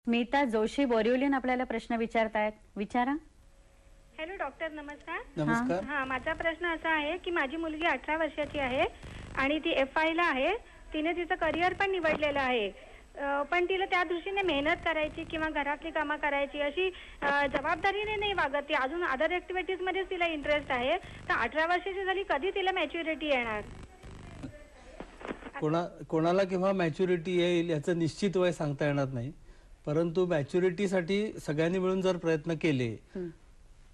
स्मिता जोशी बोरिवलीन आपल्याला प्रश्न विचारतायत. विचारा. हॅलो डॉक्टर, नमस्कार. नमस्कार. हा, माझा प्रश्न असा आहे की माझी मुलगी 18 वर्षाची आहे आणि ती FI ला आहे. तिने तिचं करिअर पण निवडलेलं आहे, पण तिला त्या दृष्टीने मेहनत करायची किंवा घरातली कामं करायची अशी जबाबदारीने नाही वागत. ती अजून अदर ऍक्टिव्हिटीज मध्ये तिला इंटरेस्ट आहे. तर 18 वर्षाची झाली, कधी तिला मॅच्युरिटी येणार? कोणाला केव्हा मॅच्युरिटी येईल याचं निश्चित वय सांगता येणार नाही, परंतु मॅच्युरिटीसाठी सगळ्यांनी मिळून जर प्रयत्न केले,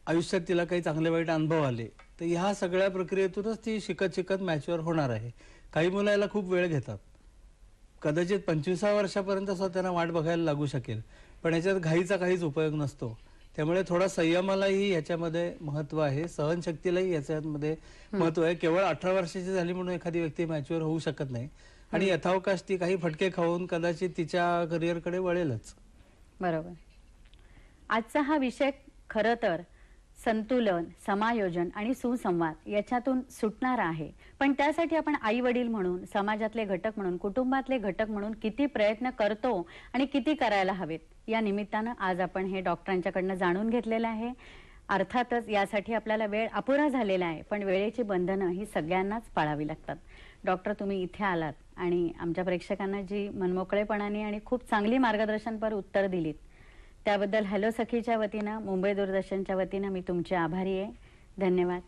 आयुष्यात तिला काही चांगले वाईट अनुभव आले, तर ह्या सगळ्या प्रक्रियेतूनच ती शिकत शिकत मॅच्युअर होणार आहे. काही मुलं याला खूप वेळ घेतात, कदाचित 25व्या वर्षापर्यंत सुद्धा त्यांना वाट बघायला लागू शकेल, पण याच्यात घाईचा काहीच उपयोग नसतो. त्यामुळे थोडा संयमालाही याच्यामध्ये महत्व आहे, सहनशक्तीलाही याच्यामध्ये महत्व आहे. केवळ 18 वर्षाची झाली म्हणून एखादी व्यक्ती मॅच्युअर होऊ शकत नाही आणि यथावकाश ती काही फटके खाऊन कदाचित तिच्या करिअरकडे वळेलच. बरोबर. आजचा हा विषय खरं तर संतुलन, समायोजन आणि सुसंवाद याच्यातून सुटणारा आहे, पण त्यासाठी आपण आई वडील म्हणून, समाजातले घटक म्हणून, कुटुंबातले घटक म्हणून किती प्रयत्न करतो आणि किती करायला हवेत, या निमित्तानं आज आपण हे डॉक्टरांच्याकडनं जाणून घेतलेलं आहे. अर्थातच यासाठी आपल्याला वेळ अपुरा झालेला आहे, पण वेळेची बंधनं ही सगळ्यांनाच पाळावी लागतात. डॉक्टर, तुम्ही इथे आलात आणि आमच्या प्रेक्षकांना जी मनमोकळेपणाने आणि खूप चांगली मार्गदर्शनपर उत्तर दिलीत, त्याबद्दल हॅलो सखीच्या वतीनं, मुंबई दूरदर्शनच्या वतीनं मी तुमचे आभारी आहे. धन्यवाद.